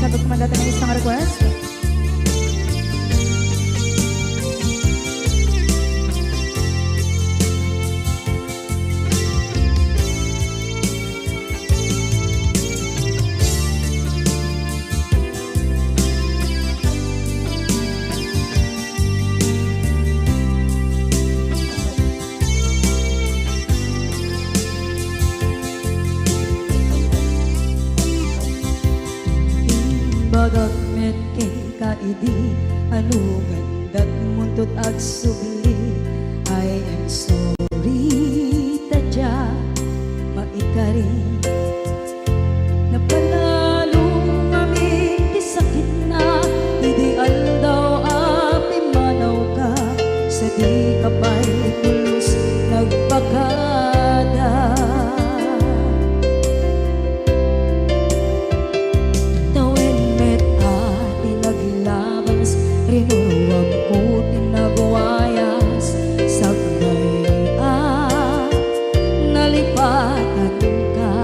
sabag kumandata ng isang request. Bagat met kay kaidi anugan dat muntot ag subli. I am sorry tadya maikari napalalo ngami ti sakit na ideal daw api manaw ka sa di kapay tulos nagpakada. Rinuruwag ko tinagwayas sagnay nalipatan ka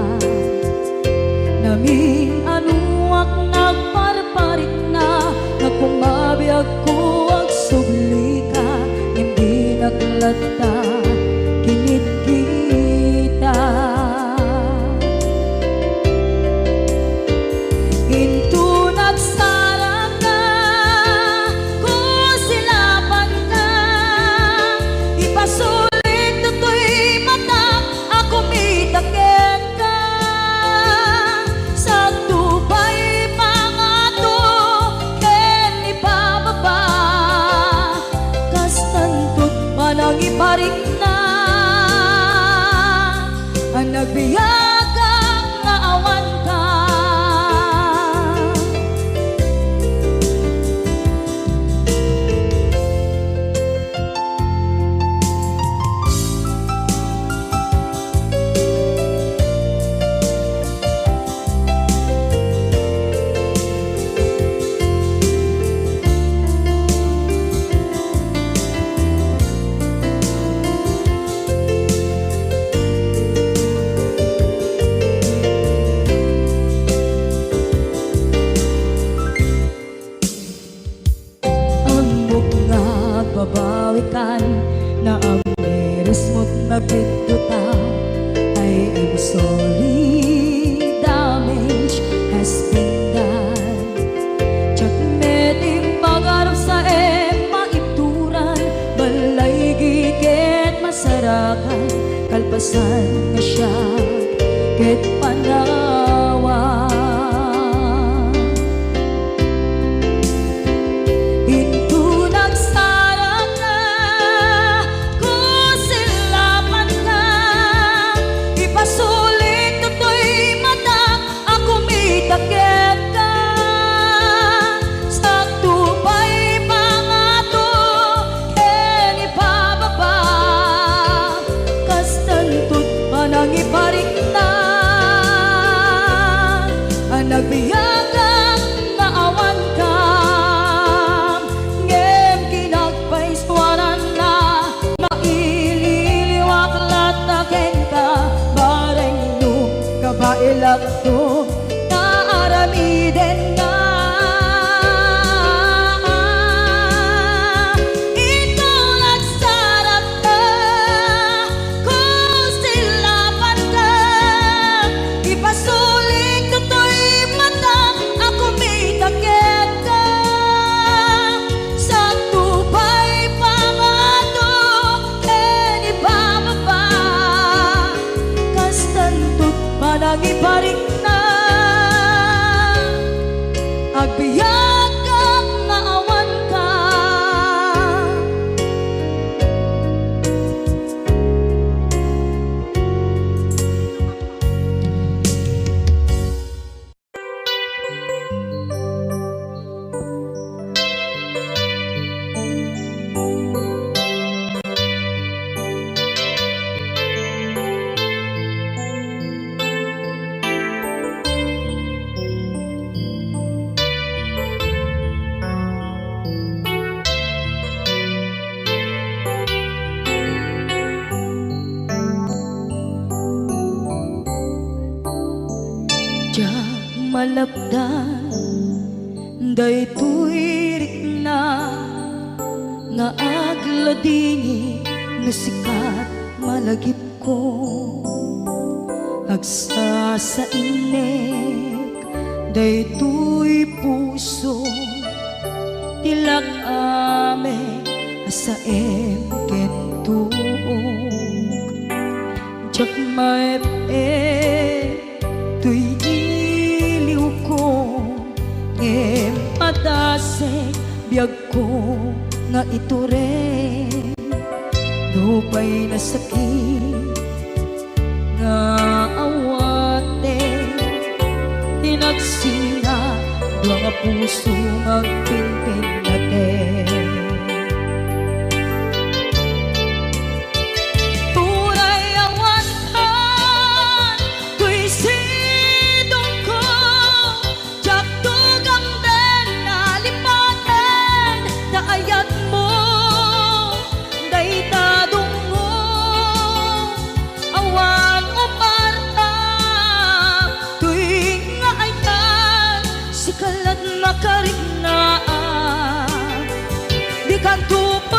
namin anuak nagparparit na nagkumabiyag ko ag subli ka hindi naglata kinit kita into nagsarang pasulit to'y mata ako mitaken ka sa tubay pangato ken ipababa kastantot panang iparing na ang nagbiyagang nga awan ka. Babawikan na ang meres mo't nagpituta. I am sorry, damage has been done. Tsak meting pagarap sa maipturan balay gigit masarakan kalpasan nga siya ket panawa. Nangiparing na nagbiyagang naawan ka ngem kinagpaiswanan na maililiwak lataken ka bareng nung kabailak to naaramiden nga. Nagiparing na agbiyak ang naawan ka. malapdan daytoy rikna nga agladingi nga sikat malagip ko agsa sa inek daytoy puso tilak ame asaem kentuog jak maep tuy iliw ko ngem adase biyag ko nga ito rin lupay na sakit nga awate tinagsinga dua nga puso magpinpin natin turay awantan tuy sidong ko jak tugang den nalipaten daayat mo daytadong mo awan umarta tuwing nga aytan sikalat makarignaang di kan tupulos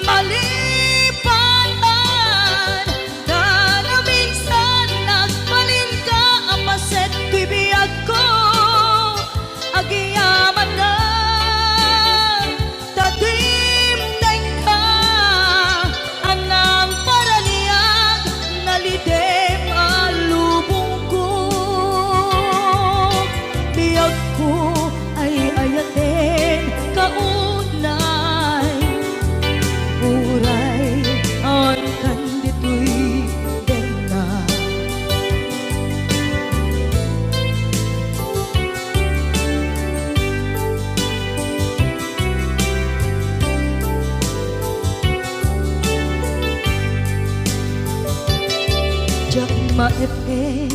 malipatan na na minsan nagbalin ka apaset tuy biyag ko agiyaman na tatimdeng ka anang paraniyag nalidem alubong ko biyag ko ay ayaten kaunay uray on kanditoy denga jak maepeng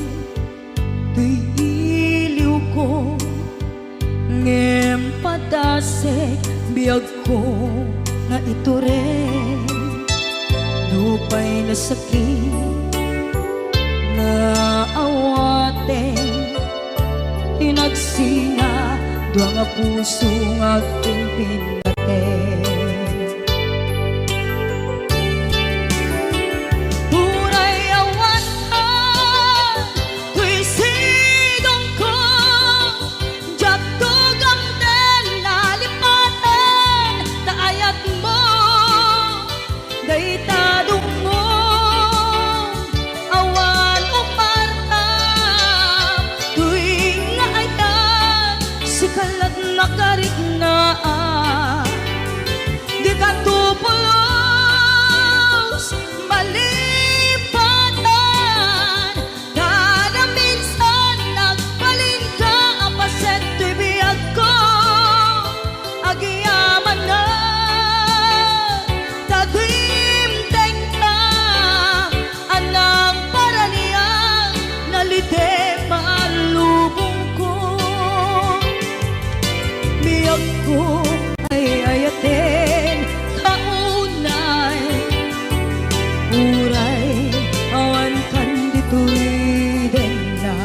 tuy iliw ko ngem padasek biyag ko nga ito rin lupay na sakit nga awate tinagsinga dua nga puso nga pinpinaten turay awantan tuy sidong ko jak tugang den nalipaten daayat mo daytadong mo awan umarta tuwing nga aytan sikalat makarignaang di ka tupulos malipatan na na minsan nagbalin ka apaset tuy biyag ko agiyaman na tatimdeng ka anang paraniyang nalidem alubong ko biyag ko ay ayaten kaunay uray awan kanditoy denga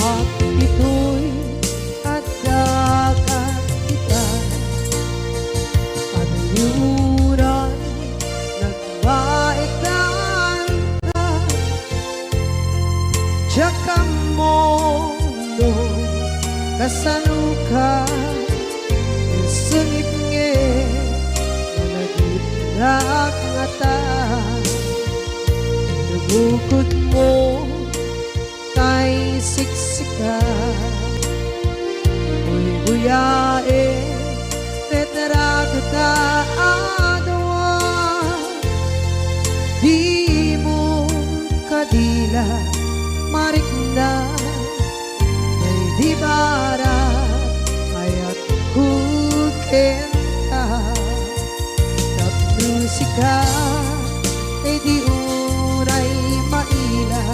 at ito'y adagan kita paniluran nagbaitan ka Tsaka mondo kasaluka sungit nge malagit ngata nabukod mo kay siksika uy buyae tetra kita adawa na may di bara ayat kuken ka musika ay di uray maila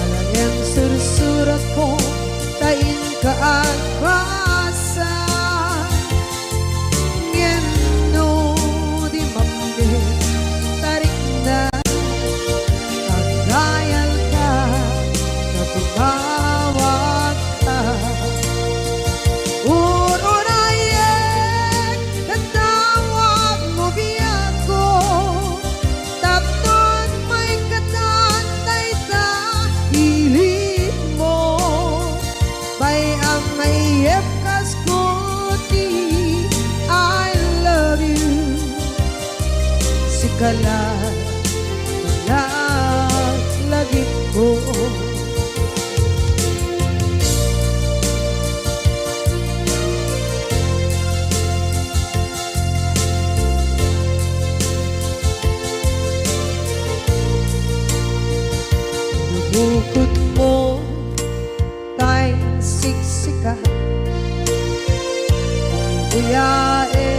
alang sursurat ko tain ka ang basa ngeno di mambe tarik na pagdayal ka na tumawag ka urunayek katawag mo biyak ko tapton may katantay sa hilig mo bay ang mayep kaskuti I love you sikala lagi ko bukod mo tay siksika buyae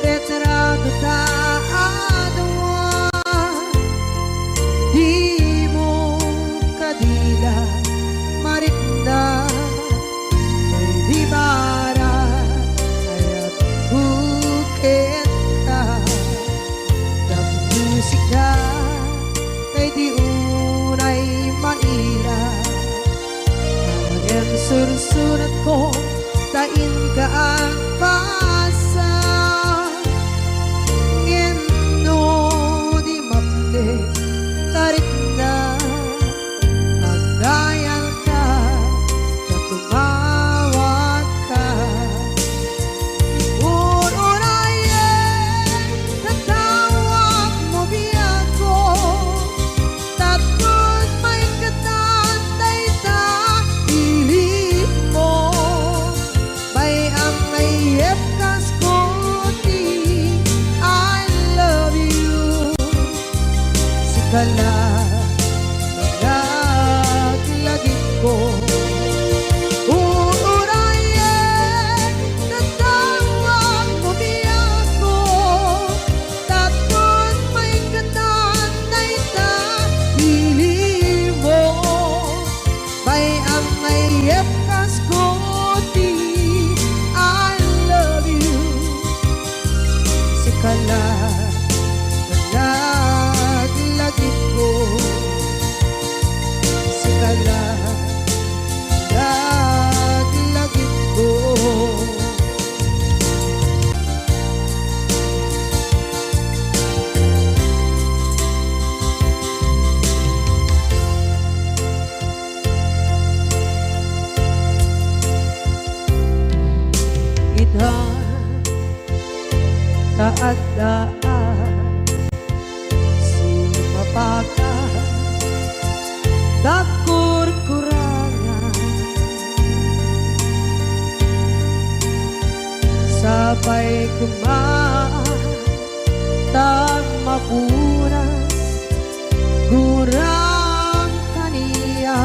retrado ta adwa di mo kadila marikna may di bara ayat bukit ka ng musika kay di unay maila ang sursurat ko tain ka ang pasa ngeno di mamde tarik na pagdayal ka na tumawag ka urunayek katawag mo biyak ko tapos may katantay sa hilig mo bay ang mayep kaskuti I love you sikala lagi ko urunayek katawag mo biyak ko tapos may katantay sa hilig mo bay ang mayep kaskuti I love you sikala lagi ko sikala lagi ko ita taat sumapaka takur-kurangan sabay kumaan tag mapunas gurang kaniya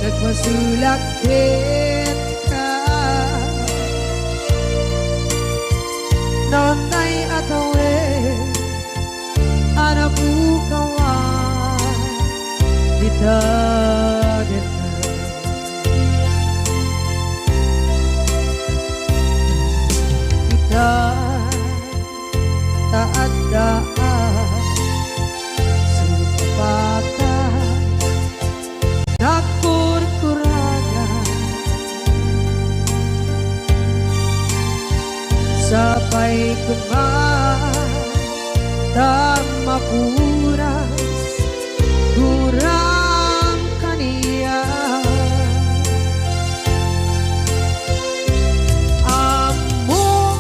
nagmasulakit ka nonay atawe anapukawan ditadet kita taat daan supapakan nakur-kurangan sabay kumaan tag mapuras gurang kaniya amo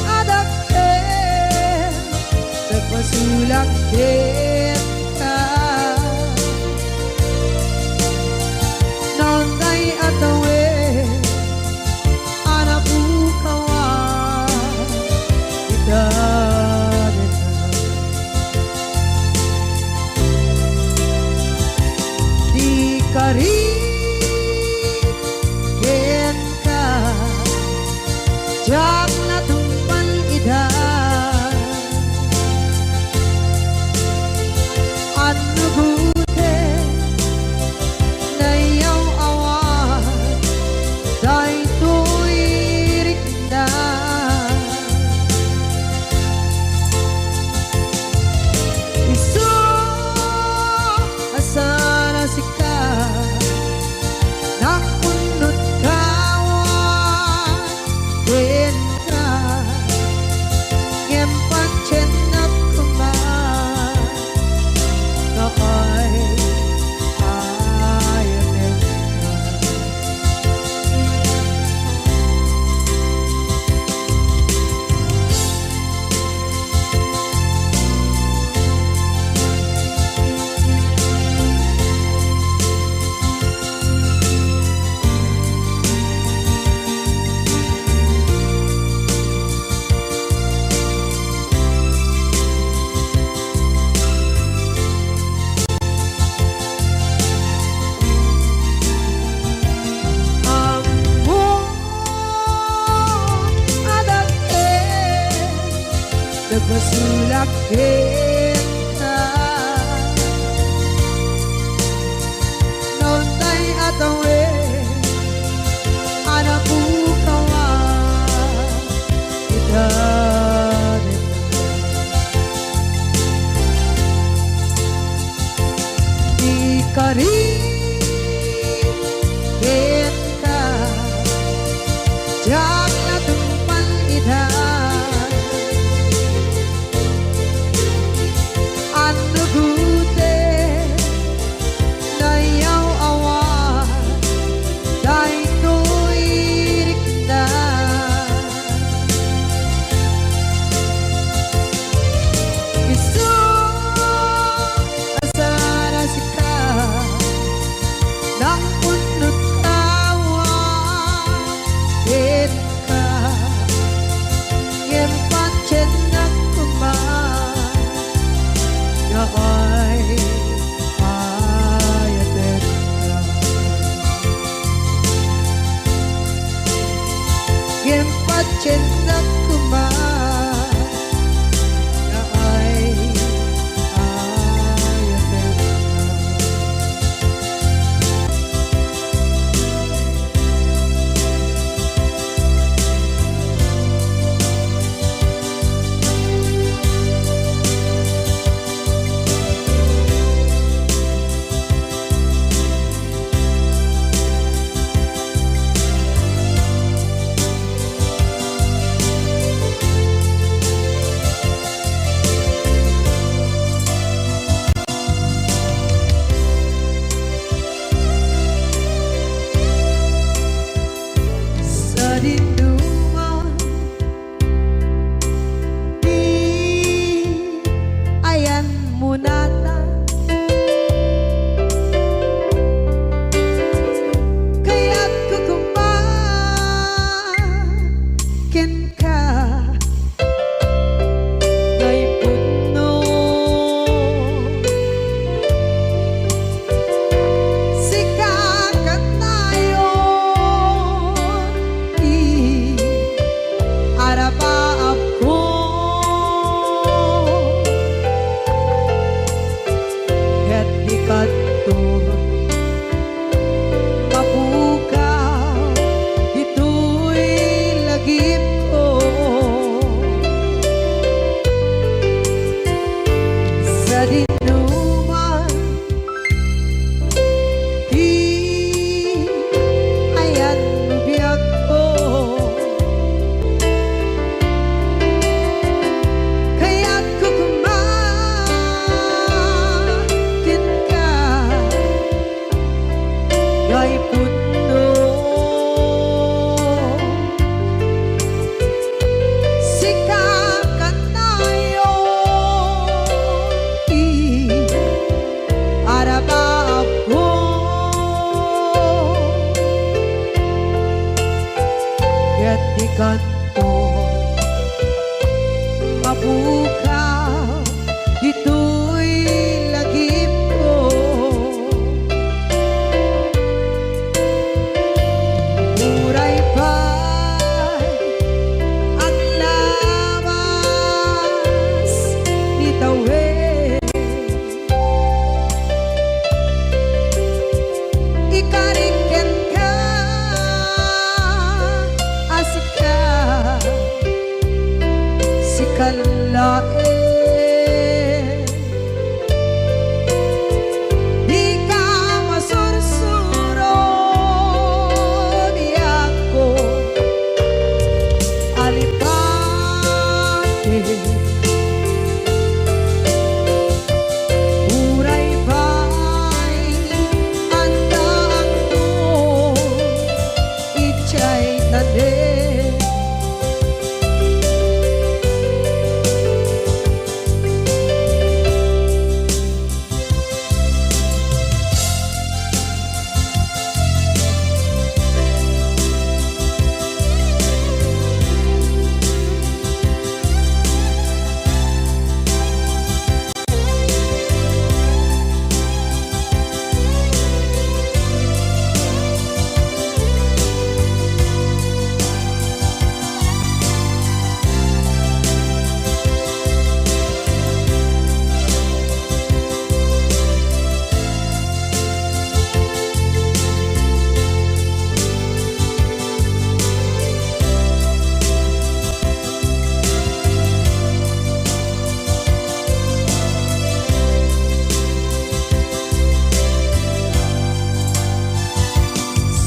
adakkel nagpasulakit ka nonday atawe jak natumpan ida Ano gute na yaw awan Day to'y rikda Isu asana sika Nakunot kawan Wen ka Ngempan chenap kuman Noy ayanin Nagmasulak kita Noon tay atawe Anak bukawan Kita Di karin Kita Jak natumpan ida Ano gute na yaw awan Day to'y rikda Isu asana sika Nang punot kawan Ken ka Ngempan chenak kuman Ay ayatin ka Gempat chenak kuman Ay ayatin ka Sa dinduman Di ayan munata Kaya't kukumakin ka Ngay puno Sikakat tayo Arapaap ko Ket ikat to Mapukaw Ito'y lagip ko Sa dinuman Di ayan biyak ko Kaya't kukumakin ka Ngay puno Sikakat tayo Arapaap ko Ket ikat to Mapukaw Ito'y lagip ko Muray pa'y kanlain. Di ka masursuro niya ko alipate. Uray ba'y andaan mo ichay nade.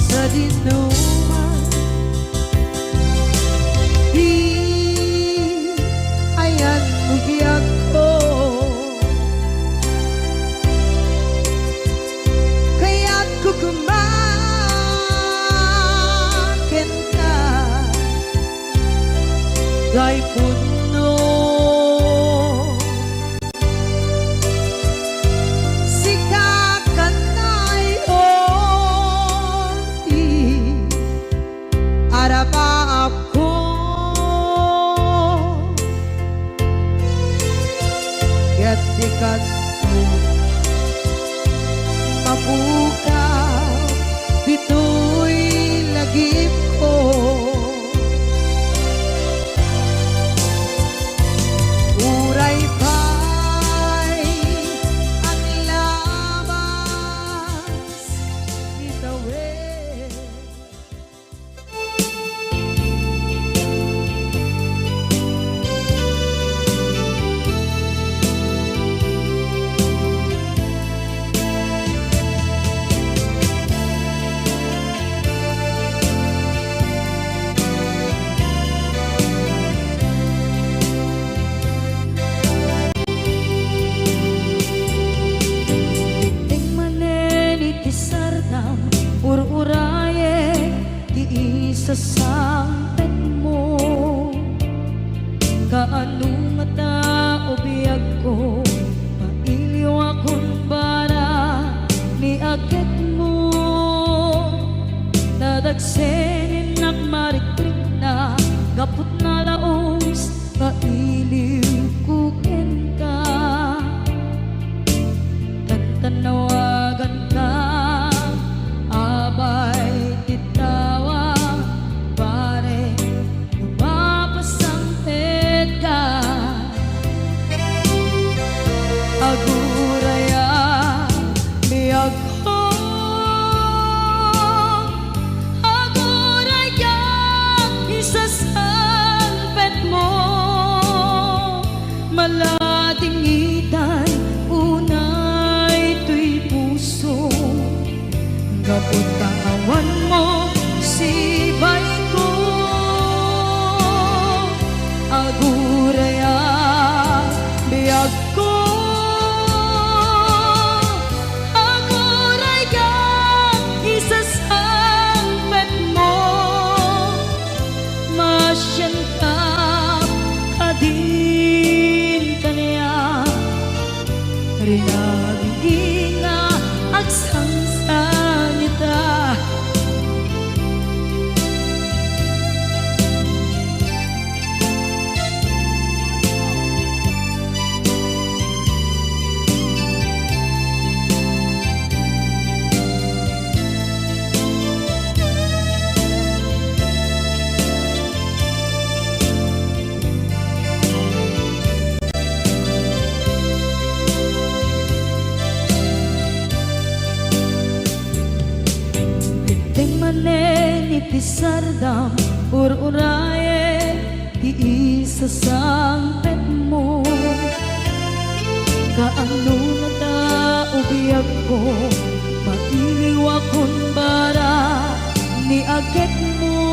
Sa dinuman di ayan bugyak ko, kaya't kukumakin ka gay puno. Arapa ako kaya't dikat mo mabukaw dito'y lagip ko. Uray pa'y ang labas itawid. Ur-uraye di isa sampet mo, kaano mata ubiyag ko, mailiw akong bara ni agad mo. Nadagsenin ng marikrik na gapot na laos, kailiw kukin ka, tantanawagan ka. Abay titawa pare lumapasangpet ka. Aguraya biyag ko, aguraya isasangpet mo. Malating itay unay tuy puso, kapot kawan mo si bay ko. Aguraya biyag ko, aguraya isasangpet mo. Masyantap kadin kaniya rinaging nga agsangsangita. Pisardam ur-uraye di isasangpet mo. Kaano na taubiyag ko, mailiwa kon bara ni agit mo.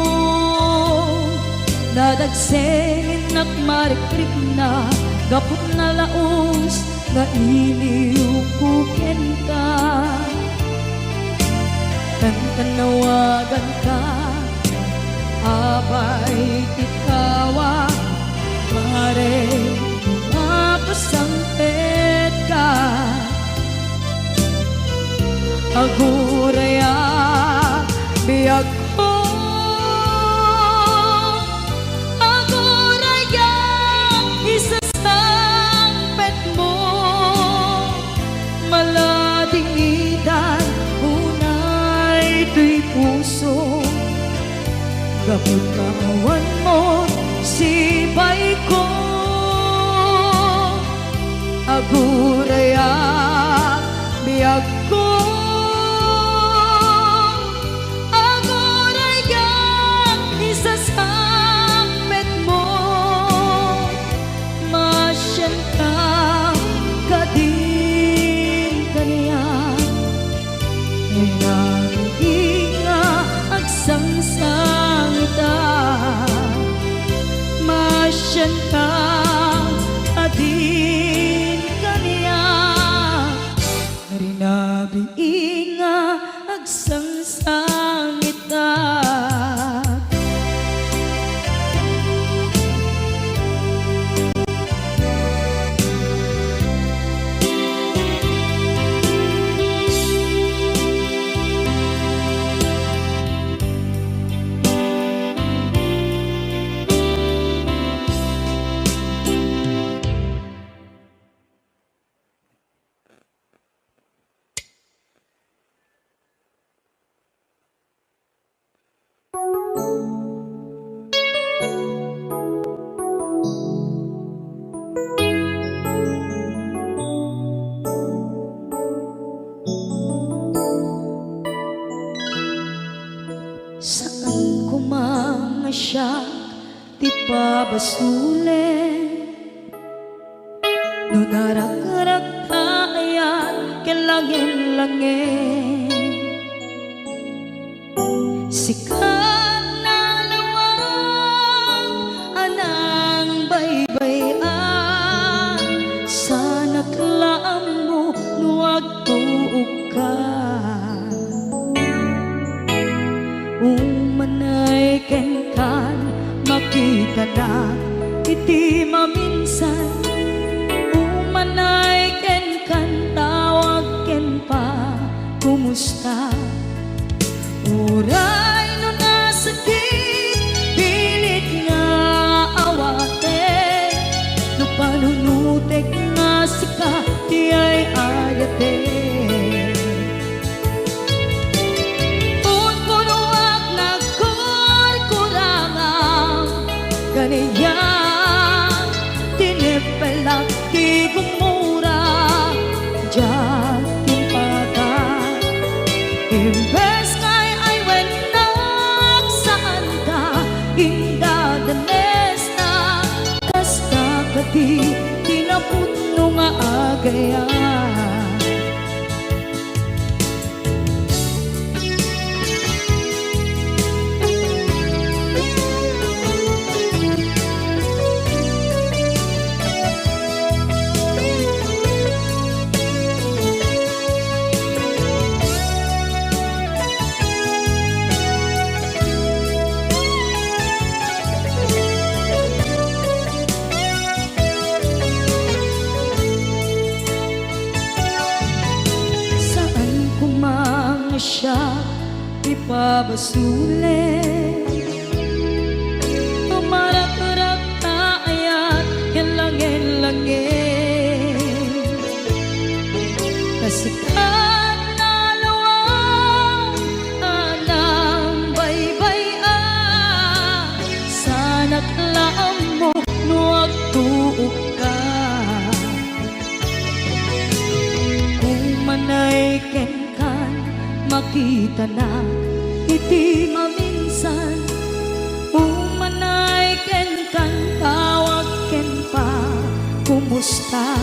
Nadagsengin at marikrik na, gapot na laos, nga iliukukin ka. Tanawagan ka, abay ikawa, pare mapasangpet ka. Aguraya biyag ko, aguraya isasangpet mo. Maladingitan unay ito'y puso, gapot kawan mo sibay ko. Aguraya biyag ko, aguraya isasangpet mo. Masyan ka kadin kaniya, nga agsangsangita. Masyan ka adin kaniya, rinabi nga agsangsangita. Saan ko mamasyak, di pa basulit. Nunarak-rak tayan, kilangin-langin. Sikat na lawag, anang baybayan. Sana't laang mo, nuwag tuog ka. Umanay ken kan, makita na iti maminsan. Umanay ken kan, tawag ken pa, kumusta? Uray no nasakit, pilit nga awate. No panunutek nga sika, di ay ayate. Kaniya tinipelak di gumura, diyan timpagan. Imbes kay ay wenak saan ka, indadanes na. Kasta kadi tinaputno nga agayan. Siya ipabasulit, tumarak-rak tayan, kilangin-langin. Kasikat na lawang, anang baybayan. Sana't laang mo, nuwag tuog ka. Umanay ken makita na iti maminsan. Umanay ken kan, tawag kamusta?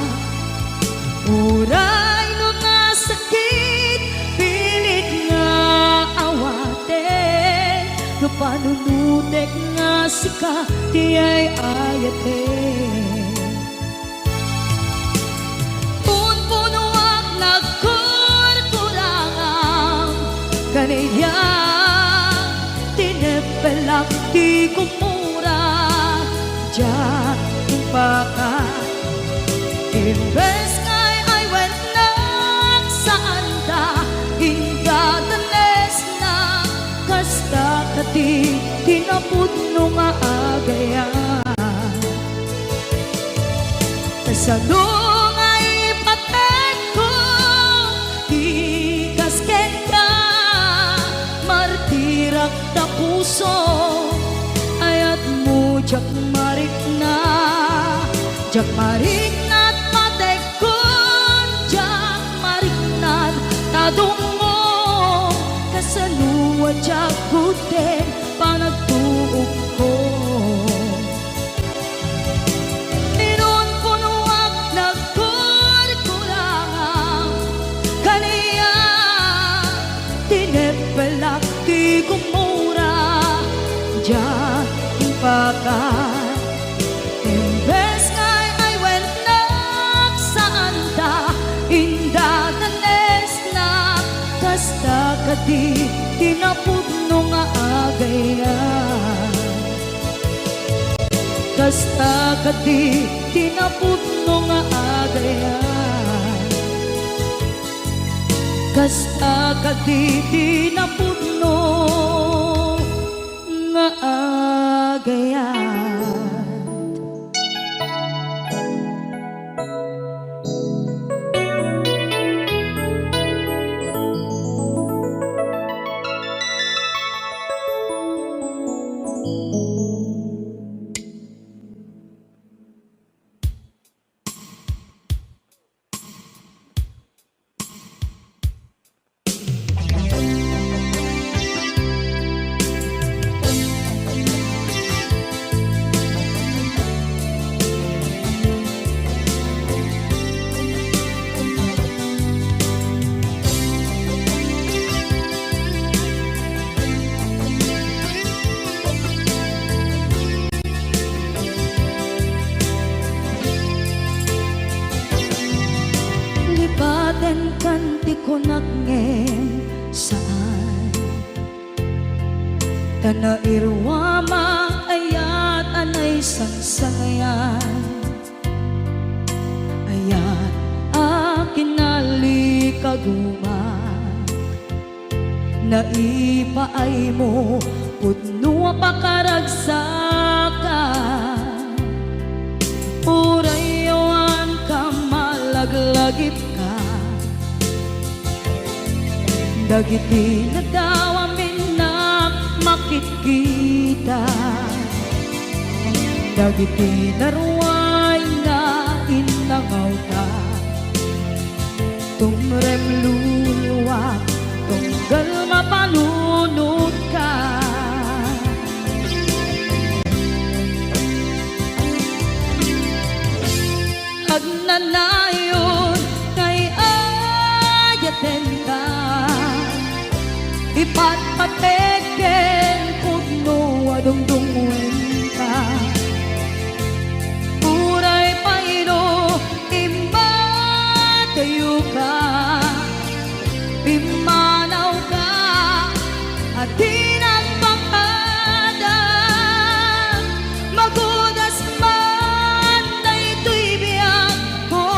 Uray no nga sakit, pilit nga awaten, no panunutek nga sika, di ay ayaten. Punpunuak nagkurkurangang, kaniya tinepelak di kumura, diyan baka imbes ngay ay went nagsaan ta, indadanes na kasta kati tinapudno nga agayan. Kasano nga ipaten ko, di kasken ka, martirak ta puso, ayat mo jak marik na, jak marik na't matekon, jak marik na't tadungo, kasaluwa jak kuten panagtuog ko. Inon punuak nagkurkurangang, kaniya tinepelak di kumura, jak impakan. Imbes ngay ay went nagsaan ta, indadanes na kasta kadi tinapudno nga agayan. Kasta kadi tinapudno nga agayan. Kasta kadi tinapudno nga agayan. Lipaten kanti ko nagngem saan, tanairwama ayat anay sangsangayan, ayat akin nalikaguman, naipaay mo pudno pakaragsakan, urayawan ka malaglagip ka, dagiti na daw amin na makikita, dagiti naruay na inangaw ta, tumrem luluwa tunggal mapanunod ka. Agnanayon kay ayaten ka, ipatpateken pudno adungdungwen ka, uray paino imbatayo ka, pimanaw ka at di nagpakada, magudas man na ito'y biyak ko,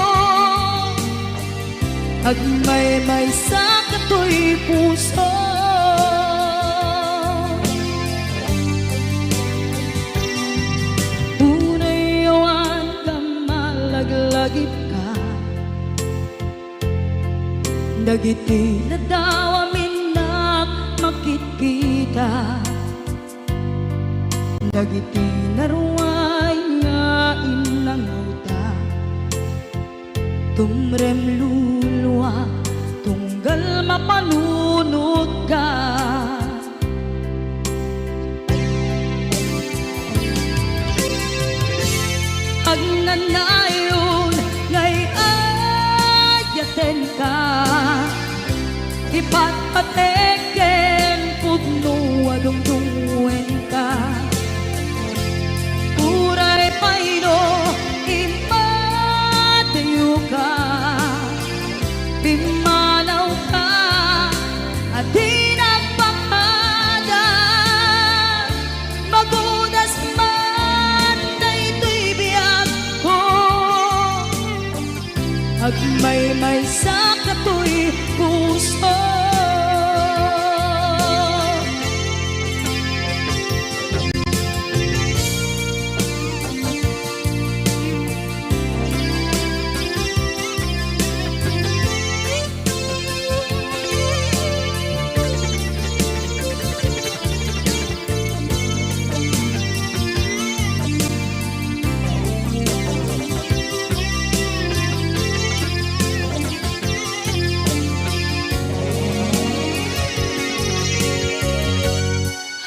agmay-may sa kato'y puso. Unayawan ka malaglagip ka, dagiti na daw amin na makikita, dagiti naruay nga inangaw ta, tumrem luluwa tunggal mapanunod ka. Agnanayon ipatpateken pudno adungdungwen ka uray payno imatayo ka pimanaw ka at di nagpakada magudas man daytoy biyag ko agmay-may sa katoy puso.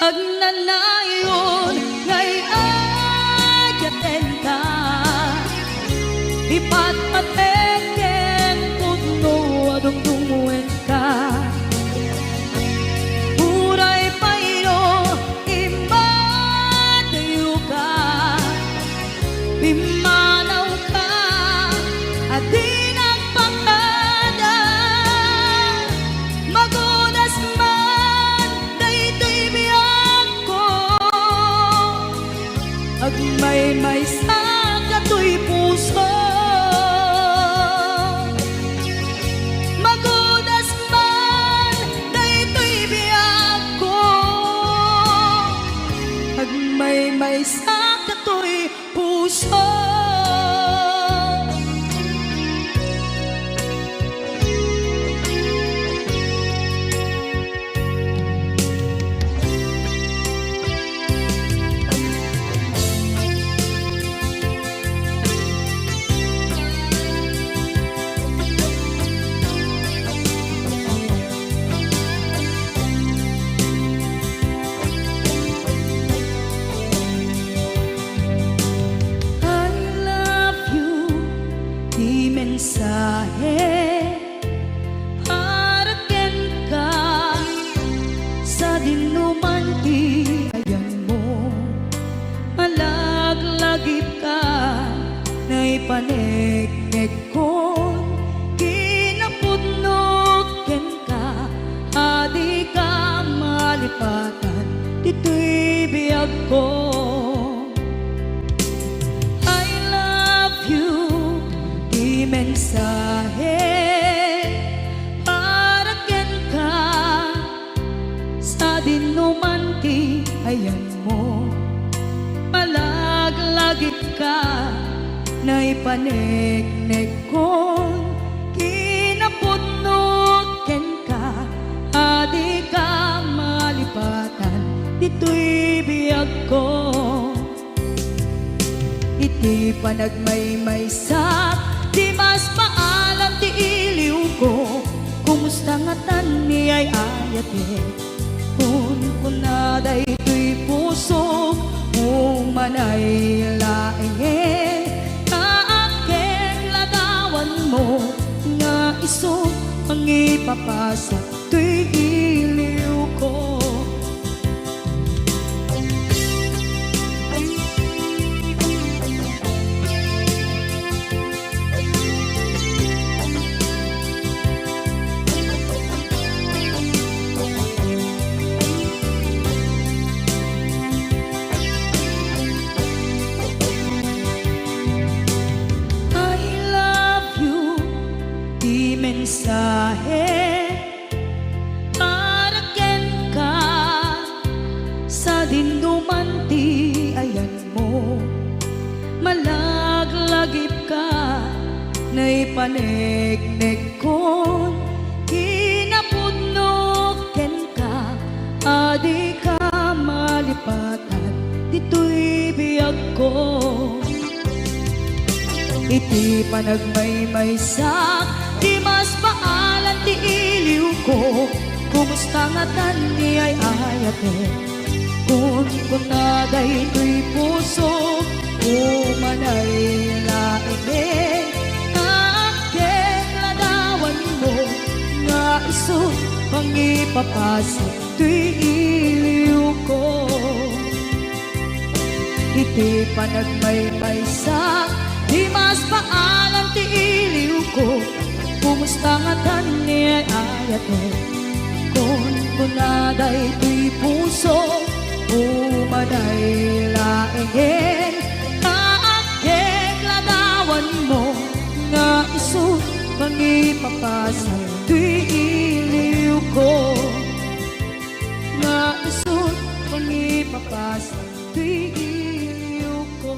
Agnanayon ngay ayaten ka ipatpateken pudno adungdungwen ka uray payno imatayo ka pimanaw ka at di nagpakada magudas man daytoy biyag ko agmay-may sa katoy puso magudas man daytoy biyag ko agmay-may sa katoy puso. Mensahe para ken ka sa dinuman ti ayan mo malaglagip ka na ipanegnek ko kinapudnok ken ka adi ka malipatan dito'y biyag ko. Mensahe para ken ka sa dinuman ti ayan mo malaglagip ka na ipanegnek ko kinapudnok ken ka adi ka malipatan dito'y biyag ko iti panagmay-maysa di mas maalam ti iliw ko kumusta nga tan ni ay ayate kun na daytoy puso umanay laeng kaaken ladawan mo nga iso ang ipapasa to'y iliw ko. Mensahe para ken ka sa dinuman ti ayan mo malaglagip ka na ipanegnek ko kinapudnok ken ka adi ka malipatan dito'y biyag ko iti panagmay-maysa di mas maalan ti iliw ko kumusta nga tan ni ay ayate kun na daytoy puso umanay laeng kaaken ladawan mo nga iso papasok tuy iliw ko. Iti panagmaybay sa di mas paalam ti iliw ko. Kumusta nga tani ayat mo kon kunaday tuy puso umaday laengen kaagkeg ladawan mo nga isu mangipapasal tuy iliw ko nga isu mangipapasal tuy iliw ko.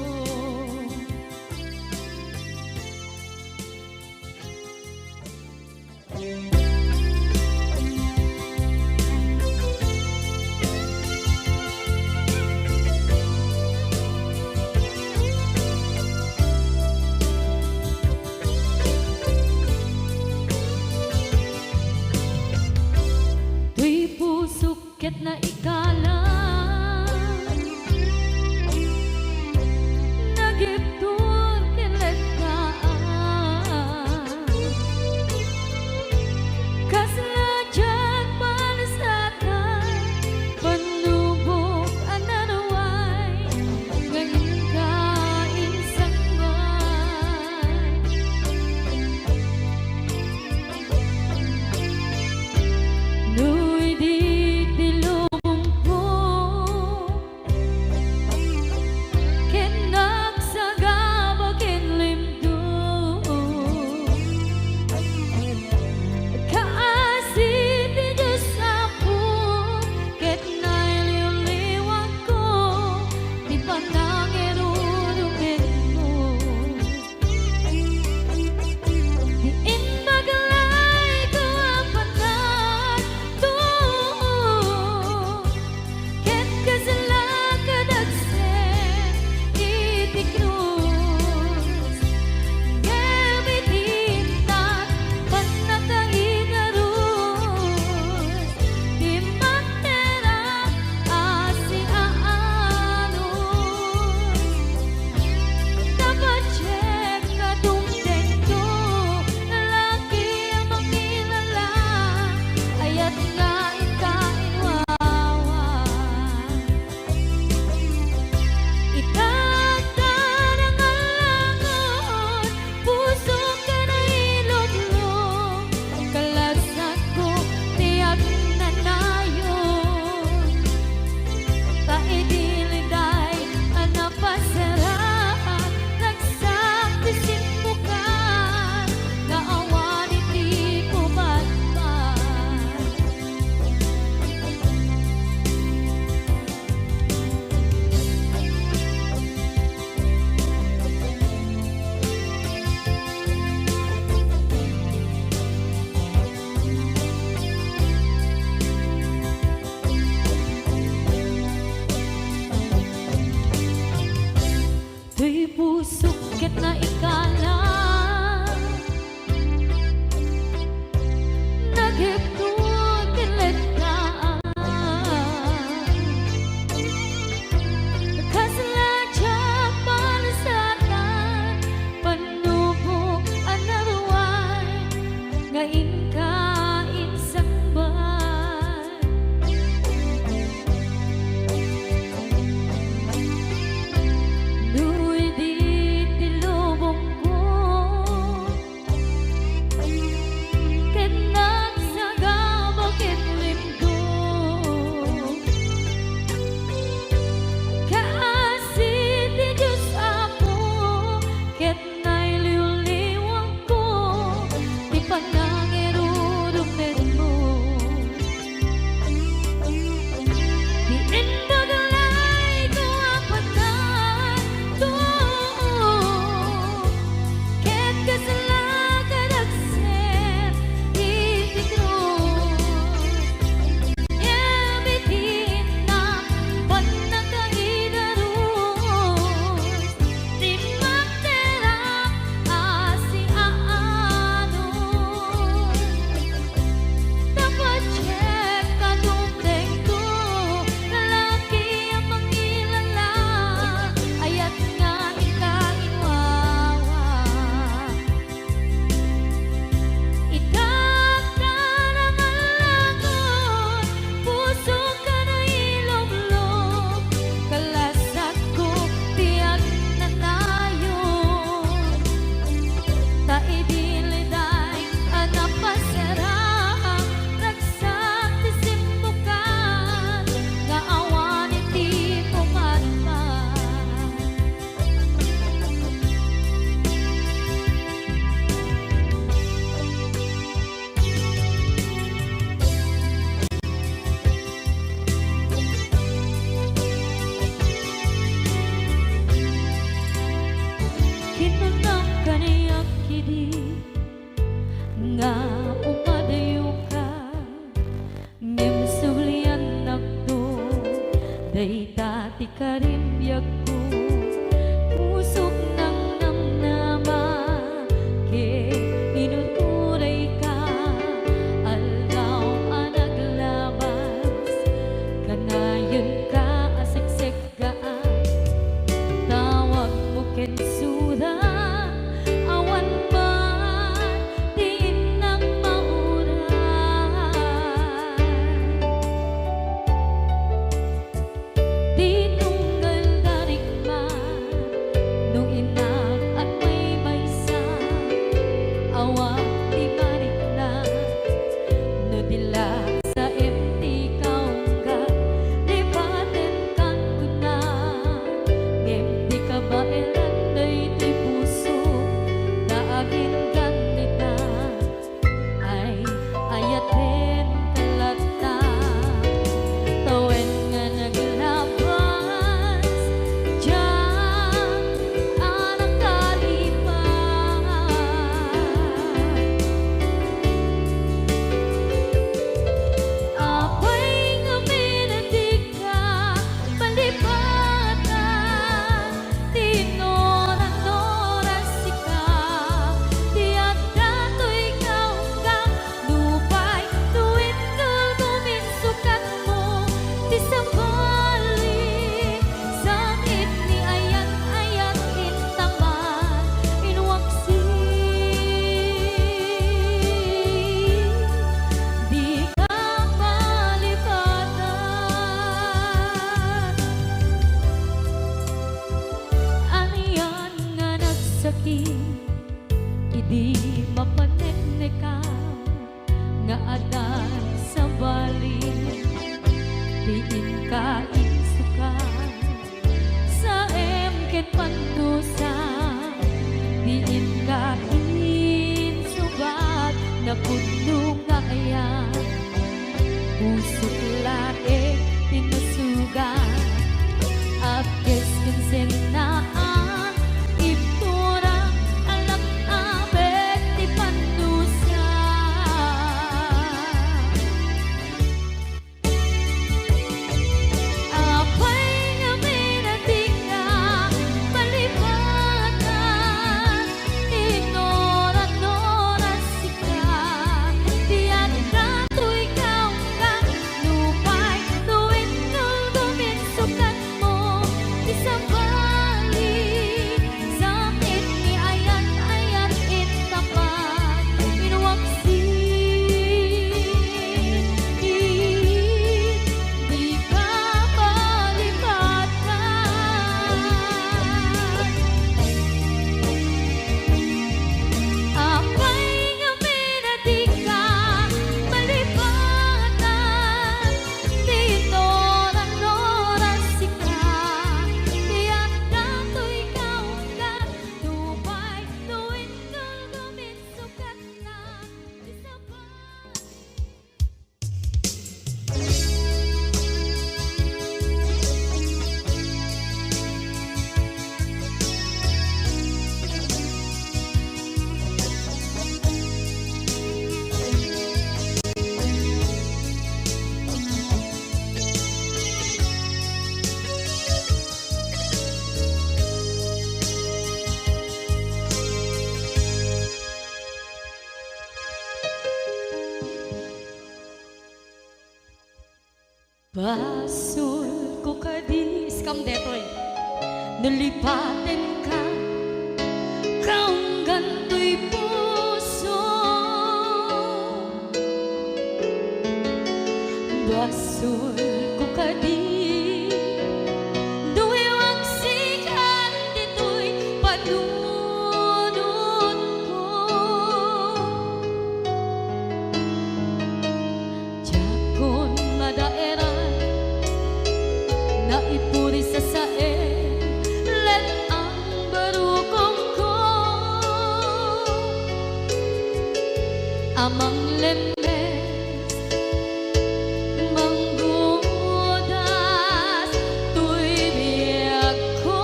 Tuy pusukit na ikala nagiptur kiletaan kaslajag malasatan panubok anaraway ngayon kain sangman nuy di tilubong ko ken nagsagaba ken limdo kaasi ti Diyos ako ket nailiwliwag ko di panangirurumin mo diin maglay ko apatan to ket kasala kadagsen iti krus ngemitintan panataigarus di matera asi aanos dapat check kadungten ko lalaki ang makilala ayat nga ikainwawan itatang alangon puso ka na ilublong kalasat ko tiyak na nayon taidiliday anapasarap nagsaktisin mo ka naawan iti kumatman tuy pusukit na ikala nagiptur kiletaan kaslajag malasatan panubok anaraway ngayon kain sangban nuy di tilubong ko suda awan man diin ng mauran. Di tunggal darigman nung inak at may maysa awang di marikna no dila sa empty kaungga lipaten kan kuna ngem di ka ba elanday di puso na agin ganita ay ayaten kalata tawen nga naglabas diyan anak kalipan apay nga minatika palipatan tinoran-noran sika tiyak dato'y kaungga lupay tuwid kagawin sukat mo di sabali sakit ni ayat-ayat intaman inwaksi di ka malipatan aniyan nga nagsakit idi mapaneknekan nga adan sa bali diin ka insukan sa emket pandusa diin ka insubat na puno nga ayan pusok lae tinusugan apkes kinsenaan ipturang alak abet di pandusa apay nga minatika palipatan tinoran-noran sika tiyan dato'y kaungga lupay tuwid kagawin sukat mo di sabali sakit ni ayat-ayat intapan inwaksi di ka malipatan apay nga minatika malipatan tinoran-noran sika tiyak dato'y kaungga lupay tuwid kagawin sukat na di sabali. Basul ko kadis kam detoy nalipaten ka kaunggan to'y puso basul ko kadis duwewang sikan dito'y panunod ko jakon madaeran na ipuri sa sae let ang barukong ko amang lemes manggudas tuy biyak ko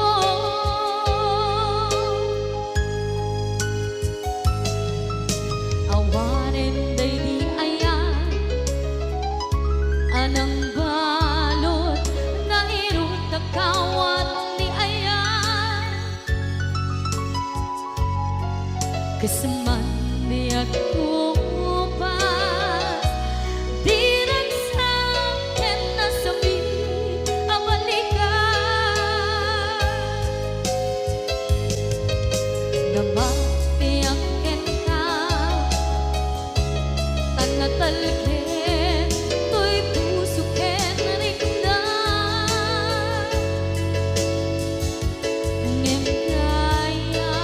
awanen day di ayan anang balot na irut na kawat ni ayan kasaman di ako pas di nagsakin na sabi ang balikan nga mapiyakin ka tanatalkin to'y puso ken rin na ngem kaya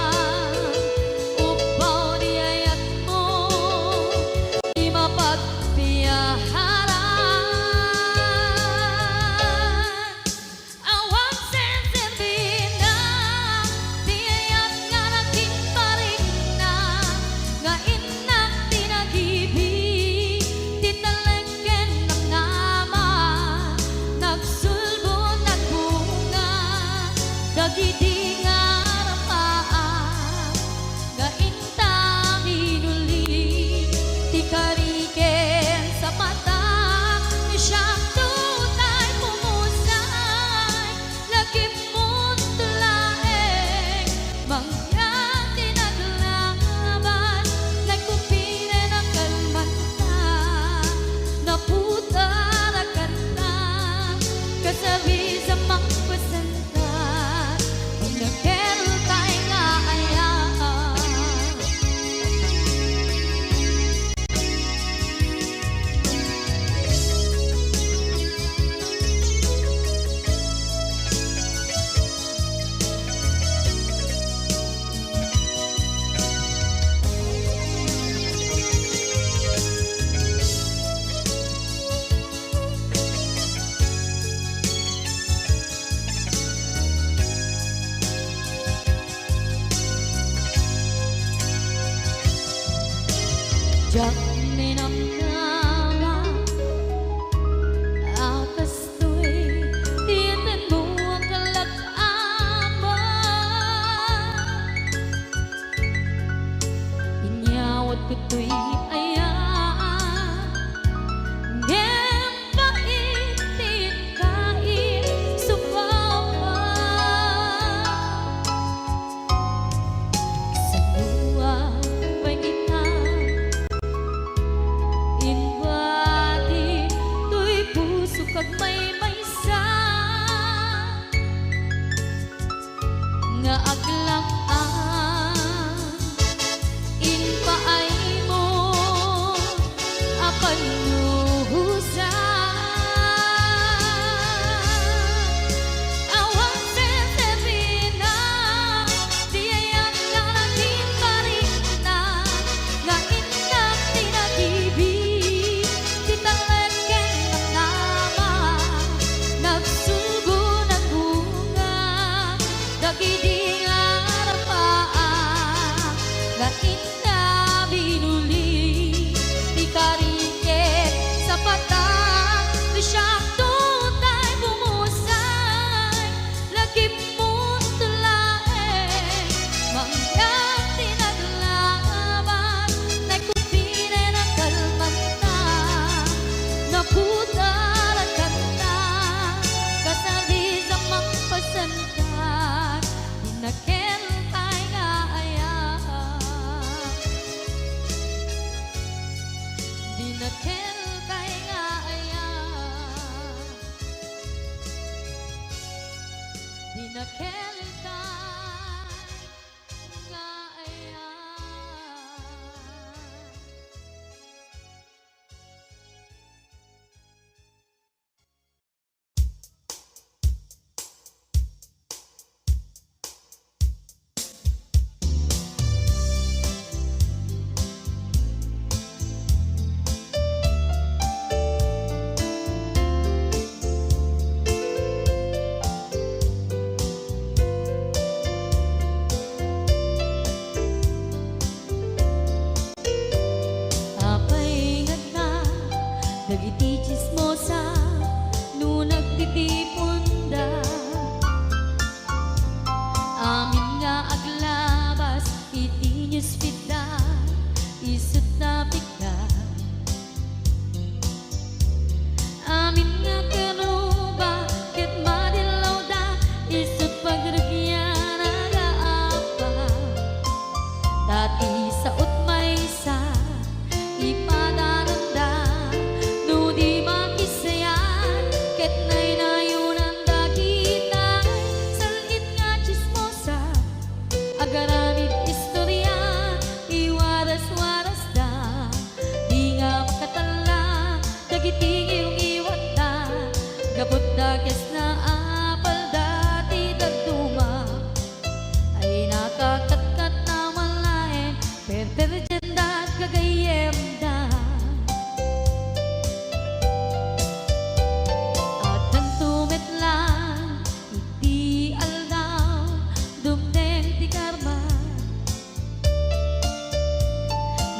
upaw di ayat mo di mapagpiyaharan awang sensin na di ayat nga naging paring na nga inak tinag-ibig di talengken ng nama nagsulbo nagbunga dagiti nga rapaan nga intang inuli ti kariken sa mata ni siyang tunay pumusay lagi mong tulaeng mangyang tinaglaban nagkupine ng kalmanta naputa na kanta kasabi sa mangpasanta ang nakeltay nga ayaan Diyak minamnama akas to'y tiyatin mo ang kalak-aman inyawat ko to'y ayaan ngem paitin kain supawan sa luwa pagitang inwati to'y puso kag may maysa nga aglang-an inpaay mo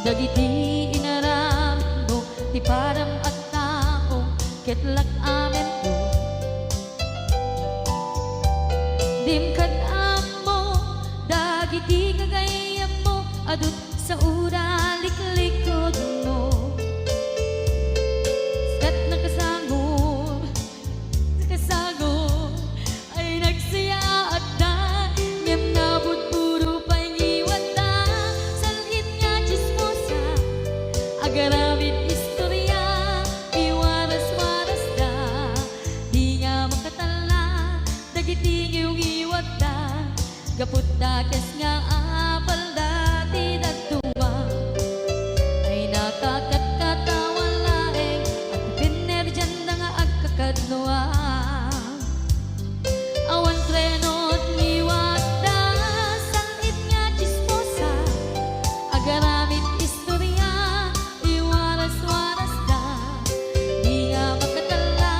Dagiti inaram mo ti param at tao ketlak amen mo dimkan amo dagiti kagayam mo adut sa ura liklikod mo kat nakasagor ay nagsaya at da ngem nabot puro pangiwat da salhit nga chismosa agaramit istorya iwaras-waras da di nga makatala dagiti iwat da gaput da kes nga apal da ti dagtuwa ay nakakatkatawa laeng at pinerjan da nga agkakadnoa awan trenot ngiwat da salhit nga chismosa agaramit istorya iwaras-waras da di nga makatala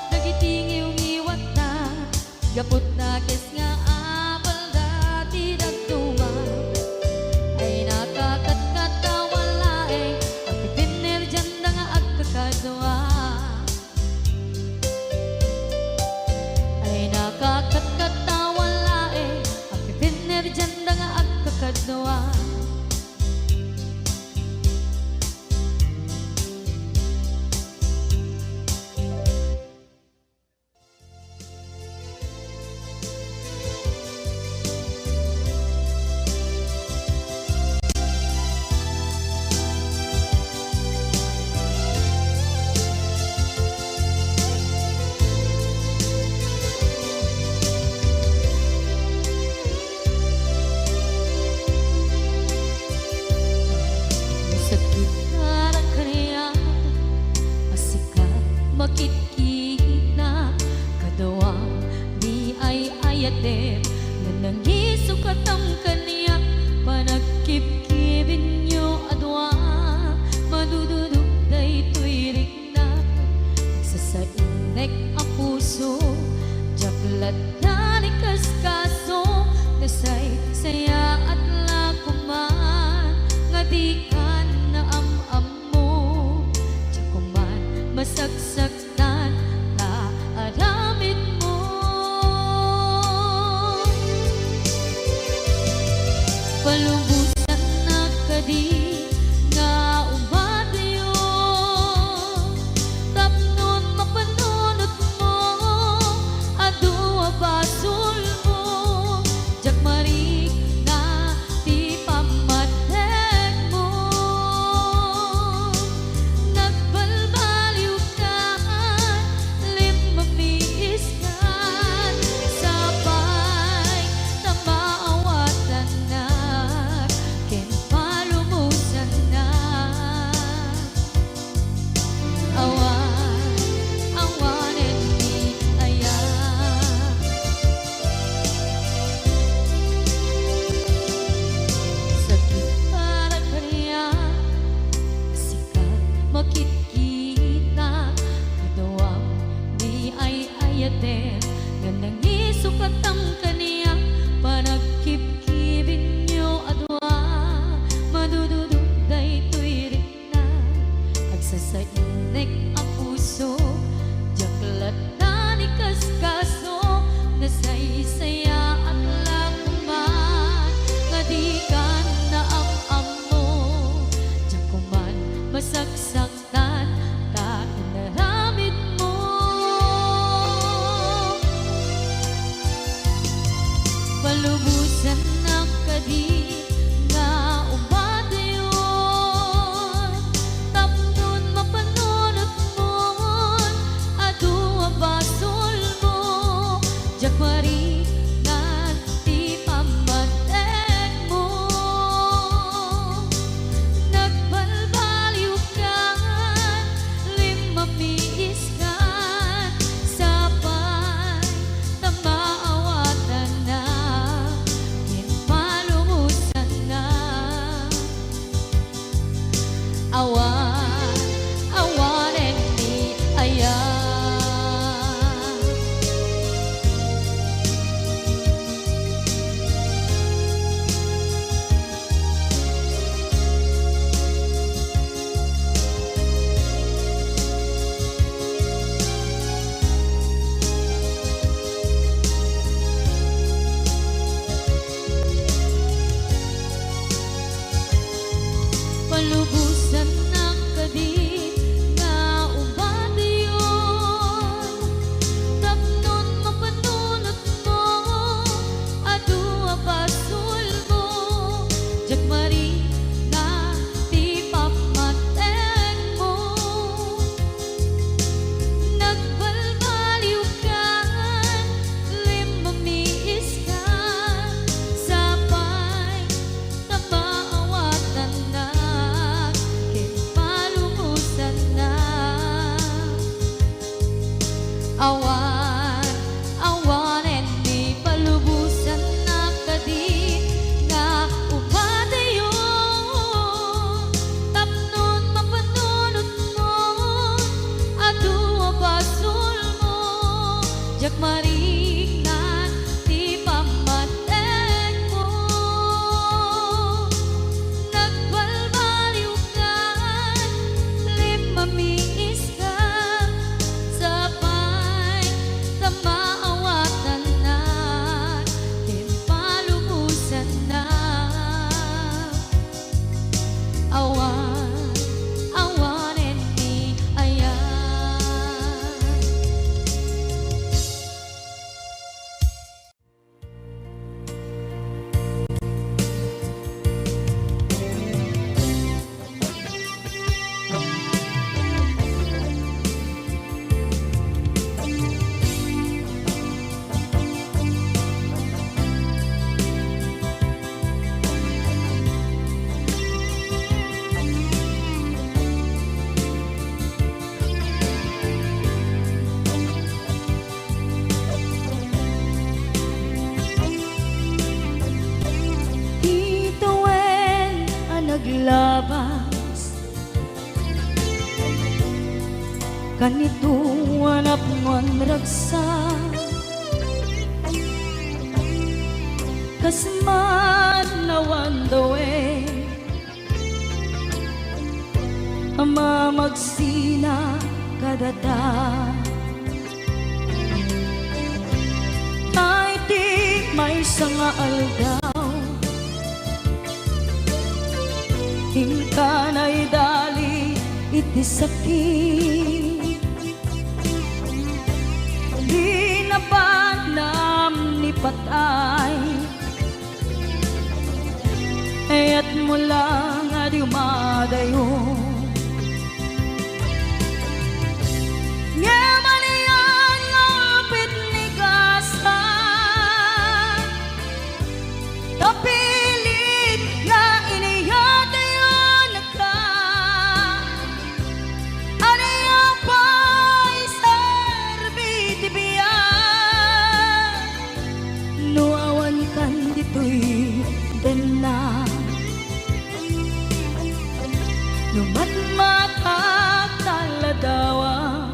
dagiti iwat da gaput na kes nga apal da ti dagtuwa ay nakakatkatawa laeng at pinerjan da nga agkakadwa ay nakakatkatawa laeng at pinerjan da nga agkakadwa. Sakit na kaniya asika makikita kadawang di ay ayatem na nangisukat ang kaniya panagkip-kibin nyo adwa madududog da ito'y rikna nagsasainek ang puso jaklat na ni kaskaso nasay saya at lakuman nga di ka na am mo jakuman masagsaktan na aramid mo palubusan na kadi nga umadayo tapnon mapanunot mo adua basul mo jakmarik na ti pamatek mo nagbalbaliw ka limamiis ka sabay na maawatan na palubusan ng kadit nga ubadayon. Tapnon mapanunot mo, adua pasul mo, jagmari na ti pamateng mo. Nagbalbaliw ka, limamiis ka, sapay tamaawatan na, kinpalumusan na. Awan, awanen di palubusan na kadi nga ubadayon. Tapnon mapanunot mo, adua pasul mo, jagmarignan ti pamatek mo. Nagbalbaliw ka, limamiis ka, sapay tamaawatan na, kinpalumusan na. Awan, awanen ni ayan. Ituwen ang naglabas, kanito hanap mo ang ragsa, kasman nawan dawe, ama magsina kadata. Ay di may sanga aldaw, hingkanay dali iti sakit. Di na panam ni patay, ayat mo lang adi umadayo. Nga maniyan ngapit ni gasa, tapilit nga iniyatayon ka. Aniya pa'y serbiti biyan, nuawan kan dito'y dena. Numatmatak taladawa,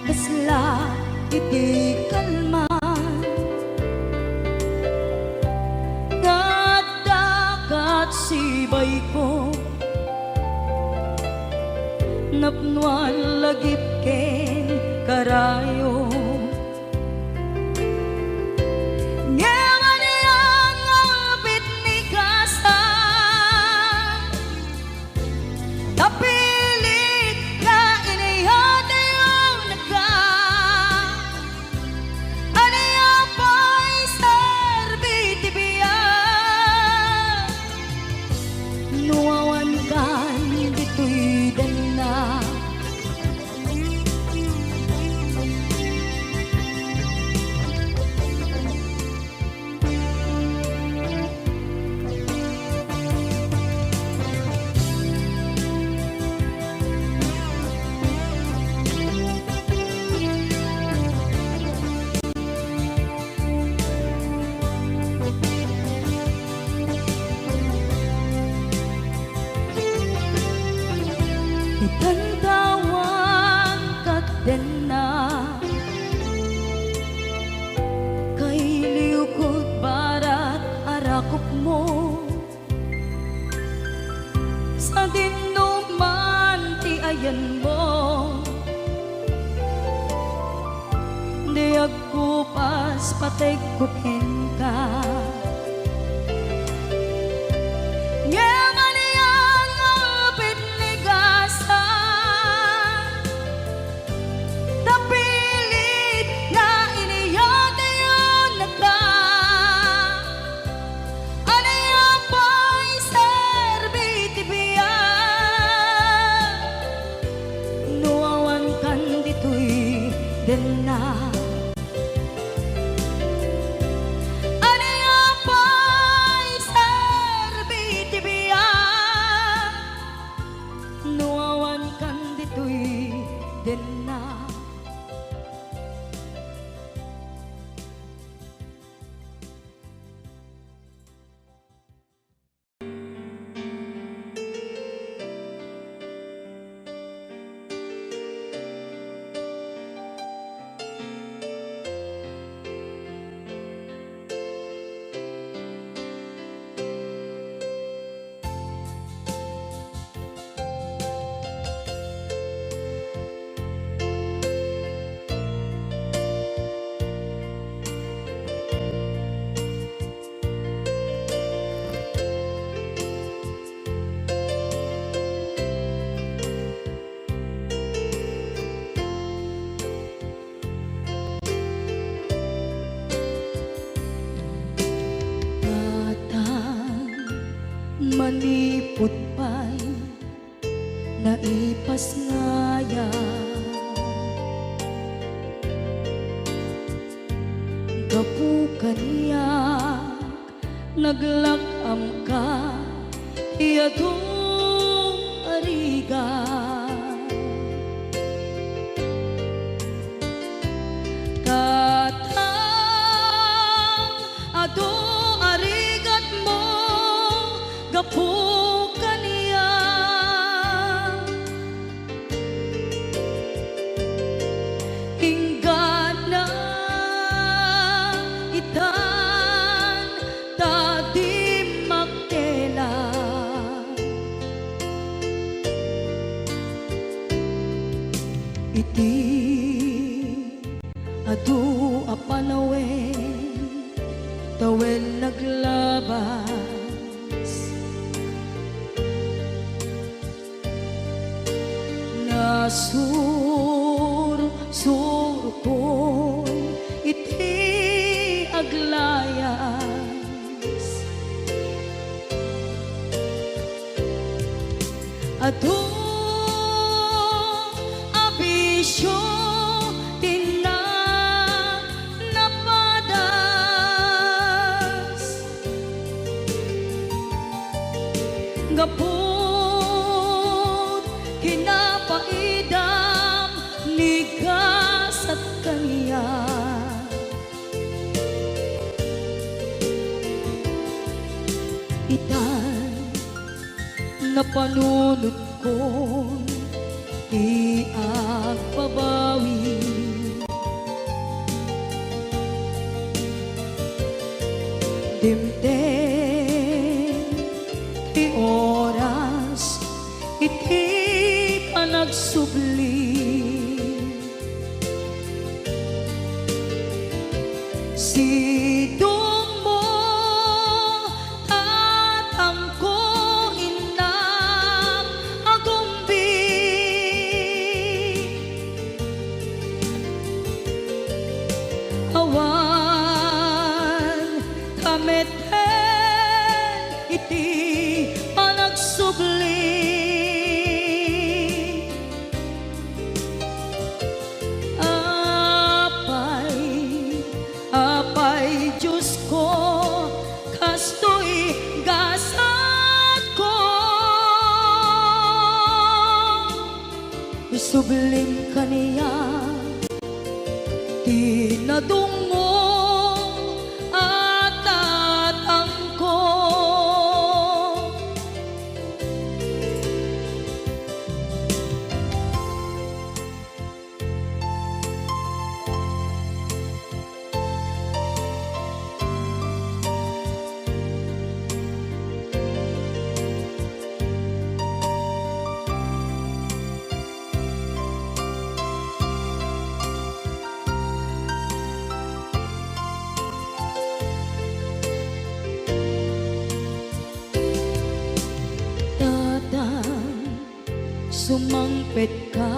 kasla iti kalman, dagat sibay ko, napnuan lagip ken karayo. Nga maniyan ngapit ni gasa, tapilit nga iniyatayon ka. Aniya pa'y serbiti biyan, nuawan kan dito'y dana. Itantawan kat din na, kay liukod barat arakop mo, sa dinuman ti ayan mo. Di agkupas patay kupen ka, putpay naipas ngaya gapu kaniyak naglakam ka iyadong ariga katang ado arigat mo gapu kaniya ingana itan tadi makela iti adu apanawen tawen naglabas nasur ko'y iti aglayas adu abisyo gaput kinapaidam ligas at kaniya itan napanunod ko di agpabawi dimdem ti oras iti ka nagsubli sidong mo tatangko inam agumbi awan kameten iti panagsubli apay Diyos ko kastoy gasat ko sublim kaniya tinadong mo at tatang ko sumangpet ka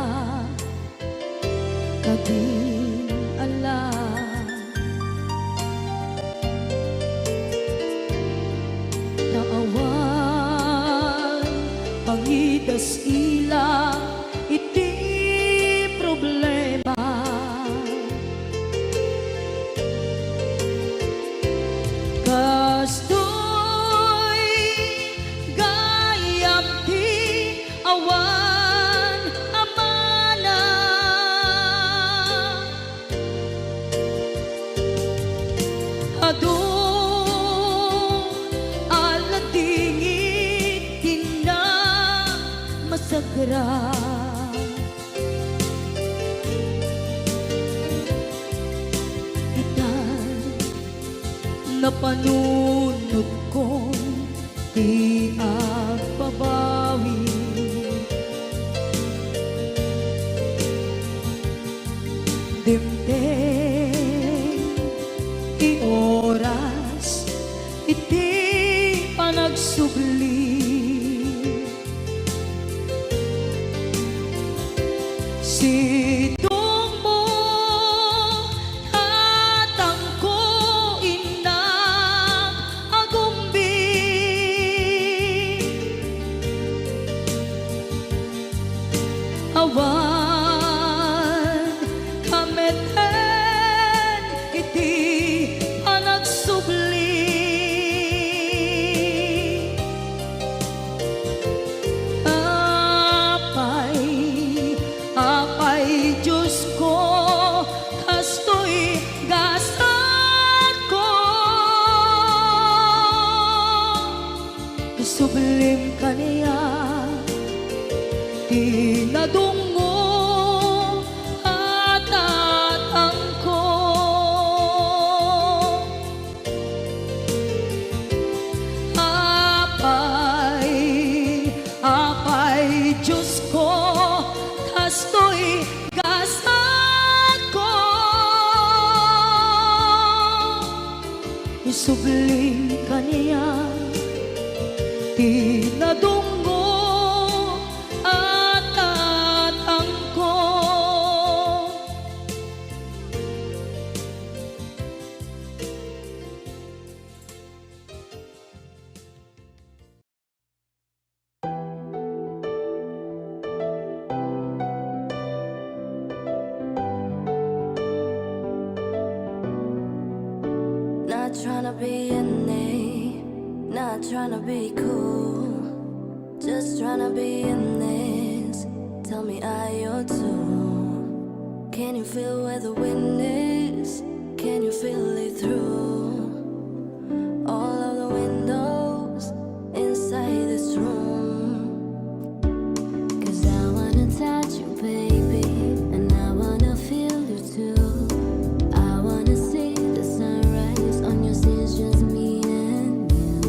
kading alam naawan pangidas ila iti problema kastoy gayam ti awan adu aladingit tina masagra itan napanunod ko di agpabawi dimdem ti oras iti panagsubli sidong mo tatangko inam agumbi Isublim ka niya, tinadungo at tatangko. Apay, Diyos ko, kasto'y gasat ko. Isublim ka niya, tinadungo at tatangko. Not tryna be an A, not tryna be cool, just tryna be in this. Tell me, are you too? Can you feel where the wind is? Can you feel it through all of the windows inside this room? 'Cause I wanna touch you, baby, and I wanna feel you too. I wanna see the sunrise on your skin, just me and you.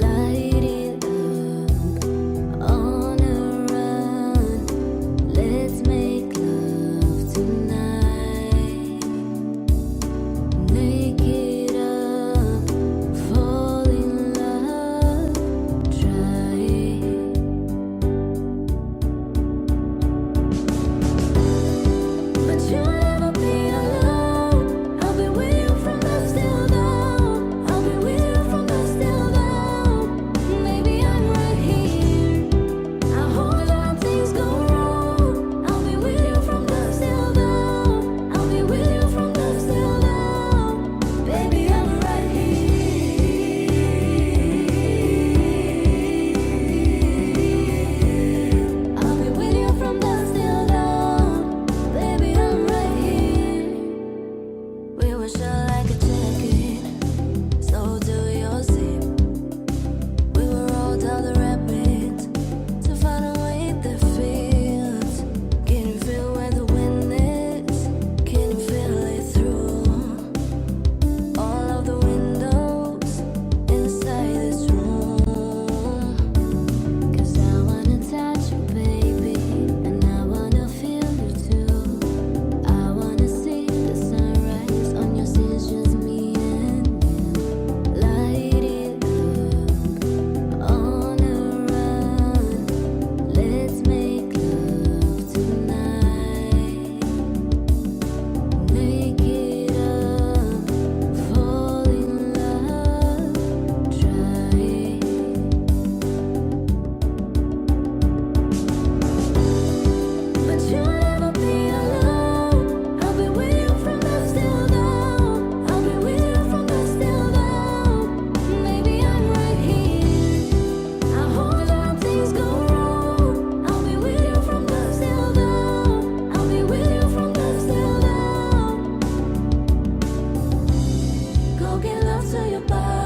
Light it up on a run. Let's make love tonight. Make it up, fall in love, try it. But you'll never be alone. I'll be with you from dusk till dawn. I'll be with you from dusk till dawn. Maybe I'm right here. I hope that when things go wrong, I'll be with you from dusk till dawn. I'll be with you from dusk till dawn. Baby, I'm right here. I'll be with you from dusk till dawn. Baby, I'm right here. We were shut like a jacket, so do your zip. We will roll down the rapids to find a way that feels. Can you feel where the wind is? Can you feel it through all of the windows inside this room? 'Cause I wanna touch you, baby, and I wanna feel you too. I wanna see the sunrise on your skin, just me and you. Light it up on a run. Let's make love tonight. Make it up, fall in love, try it. But you'll never be alone. I'll be with you from dusk till dawn. I'll be with you from dusk till dawn. Maybe I'm right here. I hope that when things go wrong, I'll be with you from dusk till dawn. I'll be with you from dusk till dawn. Go give love to your body.